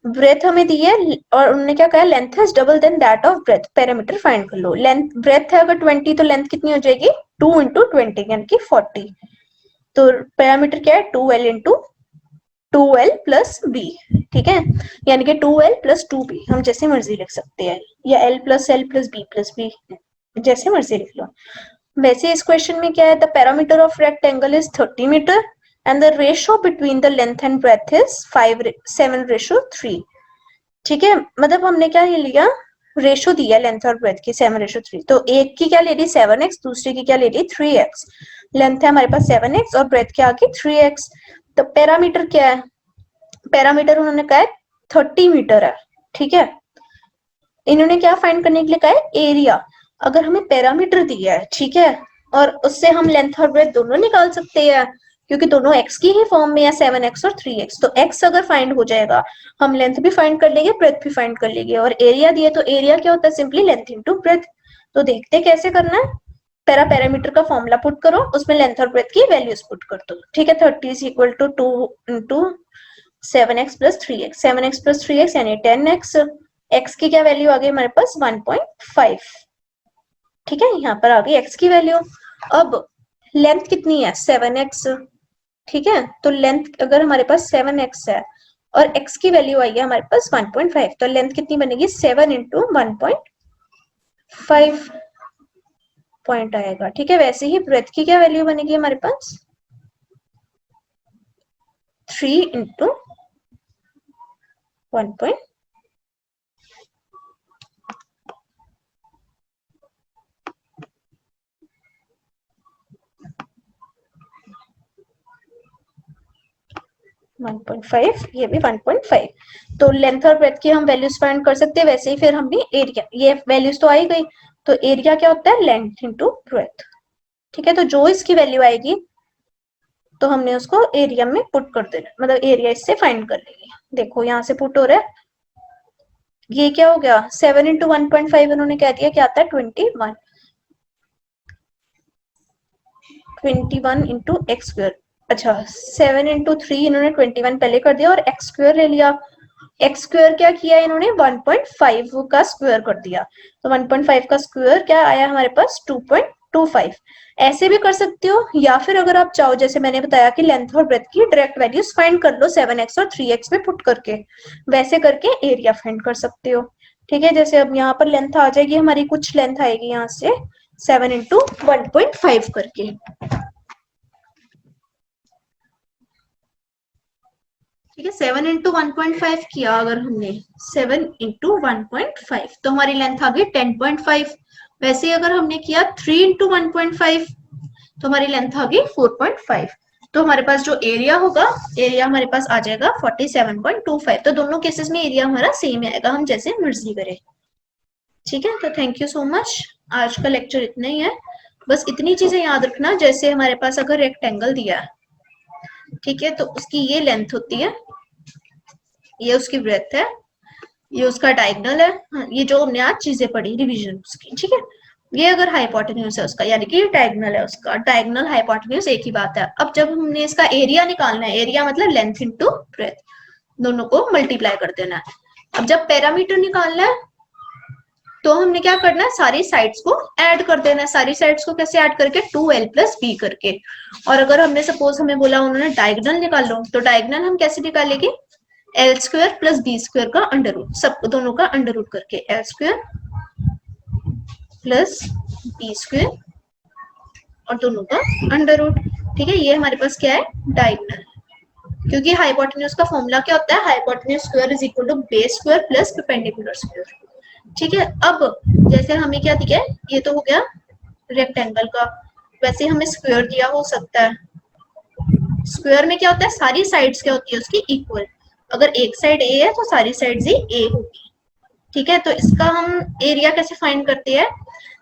ब्रेथ हमें दी है और उन्होंने क्या कहा, length is double than that of breadth, parameter find कर लो। लेंथ ब्रेथ है अगर 20 तो लेंथ कितनी हो जाएगी 2 इंटू 20 यानी कि 40। तो पैरामीटर क्या है 2l into 2l plus b। ठीक है, यानी कि 2l प्लस 2b हम जैसे मर्जी लिख सकते हैं, या l प्लस b जैसे मर्जी लिख लो। वैसे इस क्वेश्चन में क्या है, the parameter of rectangle is 30 metre and the ratio between the length and breadth is 7:3। ठीक है, मतलब हमने क्या लिया, रेशो दिया लेंथ और ब्रेथ की 7:3। तो एक की क्या ले ली 7x, दूसरी की क्या ले ली 3x। लेंथ है हमारे पास 7x और ब्रेथ क्या आ गई 3x। तो पैरामीटर क्या है, पैरामीटर उन्होंने कहा है 30 मीटर है। ठीक है, इन्होंने क्या फाइंड करने के लिए कहा है, एरिया। अगर हमें पैरामीटर दिया है, ठीक है, और उससे हम लेंथ और ब्रेथ दोनों निकाल सकते हैं, क्योंकि दोनों x की ही फॉर्म में है 7x और 3x। तो x अगर फाइंड हो जाएगा, हम लेंथ भी फाइंड कर लेंगे, ब्रेथ भी फाइंड कर लेंगे। और एरिया दिया तो एरिया क्या होता है, सिंपली लेंथ इंटू ब्रेथ। तो देखते कैसे करना है, पैरामीटर का फॉर्मूला पुट करो, उसमें लेंथ और ब्रेथ की वैल्यूज पुट कर दो। ठीक है, 30 is equal to 2 into 7x plus 3x, 7x plus 3x यानी 10x। x की क्या वैल्यू आ गई हमारे पास 1.5। ठीक है, यहाँ पर आ गई x की वैल्यू। अब लेंथ कितनी है 7x। ठीक है, तो लेंथ अगर हमारे पास 7x है और x की वैल्यू आई है हमारे पास 1.5, तो लेंथ कितनी बनेगी 7 इंटू 1.5 पॉइंट आएगा। ठीक है, वैसे ही ब्रेथ की क्या वैल्यू बनेगी हमारे पास 3 इंटू 1.5। ये भी 1.5। तो लेंथ और ब्रेथ की हम वैल्यूज फाइंड कर सकते हैं। वैसे ही फिर हमने एरिया, ये वैल्यूज तो आई गई, तो एरिया क्या होता है लेंथ इंटू ब्रेथ। ठीक है, तो जो इसकी वैल्यू आएगी तो हमने उसको एरिया में पुट कर देना, मतलब एरिया इससे फाइंड कर लेंगे। देखो यहाँ से पुट हो रहा है, ये क्या हो गया 7 इंटू 1.5 उन्होंने कह दिया क्या आता है 21। 21 इंटू एक्स स्क्वायर, अच्छा 7 इंटू 3 इन्होंने 21 पहले कर दिया और एक्स स्क्वायर ले लिया। एक्स स्क्वायर क्या किया इन्होंने 1.5 का स्क्वायर कर दिया, तो 1.5 का स्क्वायर क्या आया हमारे पास 2.25। ऐसे भी कर सकते हो, या फिर अगर आप चाहो जैसे मैंने बताया कि लेंथ और ब्रेथ की डायरेक्ट वैल्यूज फाइंड कर लो 7x और 3x में पुट करके, वैसे करके एरिया फाइंड कर सकते हो। ठीक है, जैसे अब यहाँ पर लेंथ आ जाएगी हमारी, कुछ लेंथ आएगी यहाँ से 7 इंटू 1.5 करके। ठीक है, 7 इंटू 1.5 किया अगर हमने 7 इंटू 1.5 तो हमारी लेंथ आ गई 10.5। वैसे अगर हमने किया 3 इंटू 1.5 तो हमारी लेंथ आ गई 4.5। तो हमारे पास जो एरिया होगा, एरिया हमारे पास आ जाएगा 47.25। तो दोनों केसेस में एरिया हमारा सेम आएगा, हम जैसे मर्जी करें। ठीक है, तो थैंक यू सो मच, आज का लेक्चर इतना ही है। बस इतनी चीजें याद रखना, जैसे हमारे पास अगर रेक्टेंगल दिया है, ठीक है, तो उसकी ये लेंथ होती है, ये उसकी ब्रेथ है, ये उसका डायगोनल है। हाँ, ये जो हमने आज चीजें पढ़ी रिवीजन उसकी। ठीक है, ये अगर हाइपोटेन्यूज है उसका, यानी कि ये डायगोनल है उसका, डायगोनल हाइपोटेन्यूज एक ही बात है। अब जब हमने इसका एरिया निकालना है, एरिया मतलब लेंथ इनटू ब्रेथ, दोनों को मल्टीप्लाई कर देना है। अब जब पैरामीटर निकालना है तो हमने क्या करना है, सारी साइड्स को ऐड कर देना है। सारी साइड्स को कैसे ऐड करके 2l प्लस b करके। और अगर हमने सपोज हमें बोला उन्होंने डायगोनल निकाल लो, तो डायगोनल हम कैसे निकालेंगे, L square plus B square का अंडर रूट, सब दोनों का अंडर रूट करके L square plus B square और दोनों का अंडर रूट। ठीक है, ये हमारे पास क्या है, डायगोनल। क्योंकि हाइपोटेन्यूज का फॉर्मूला क्या होता है, hypotenuse square is equal to base square plus perpendicular square. ठीक है, अब जैसे हमें क्या दिया है, ये तो हो गया रेक्टेंगल का, वैसे हमें स्क्वायर दिया हो सकता है। स्क्वायर में क्या होता है, सारी साइड्स क्या होती है उसकी इक्वल, अगर एक साइड ए है तो सारी साइड्स ही ए होगी। ठीक है, तो इसका हम एरिया कैसे फाइंड करते हैं,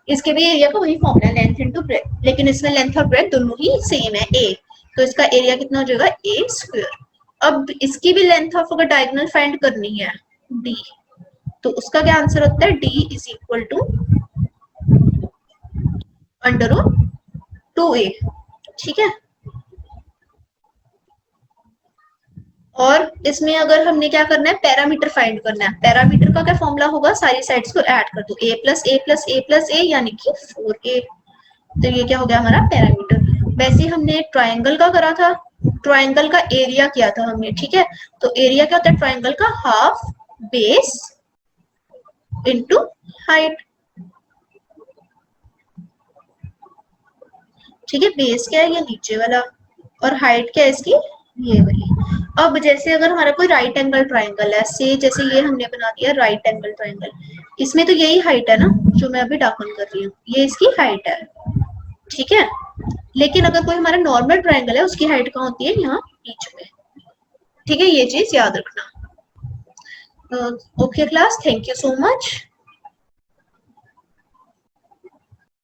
इसके भी एरिया का वही फॉर्मूला, लेंथ इनटू ब्रेथ, लेकिन इसमें लेंथ और ब्रेथ दोनों ही सेम है ए, तो इसका एरिया कितना हो जाएगा, ए स्क्वायर। अब इसकी भी लेंथ ऑफ अगर डायगोनल फाइंड करनी है डी, तो उसका क्या आंसर होता है, D is equal to under root 2a। ठीक है, और इसमें अगर हमने क्या करना है, पैरामीटर फाइंड करना है। पैरामीटर का क्या फॉर्मूला होगा, सारी साइड्स को ऐड कर दो, a plus a plus a plus a यानी कि 4a। तो ये क्या हो गया हमारा पैरामीटर। वैसे हमने ट्राइंगल का करा था, ट्राइंगल का एरिया किया था हमने। ठीक है, तो एरिया क्या होता है ट्राइंगल का, हाफ बेस इंटू हाइट। ठीक है, बेस क्या है, ये नीचे वाला, और हाइट क्या है इसकी, ये वाली। अब जैसे अगर हमारा कोई राइट एंगल ट्राइंगल है, से जैसे ये हमने बना दिया राइट एंगल ट्राइंगल, इसमें तो यही हाइट है ना जो मैं अभी डाकन कर रही हूँ, ये इसकी हाइट है। ठीक है, लेकिन अगर कोई हमारा नॉर्मल ट्राइंगल है, उसकी हाइट कहाँ होती है, यहाँ बीच में। ठीक है, ये चीज याद रखना। Okay class, thank you so much.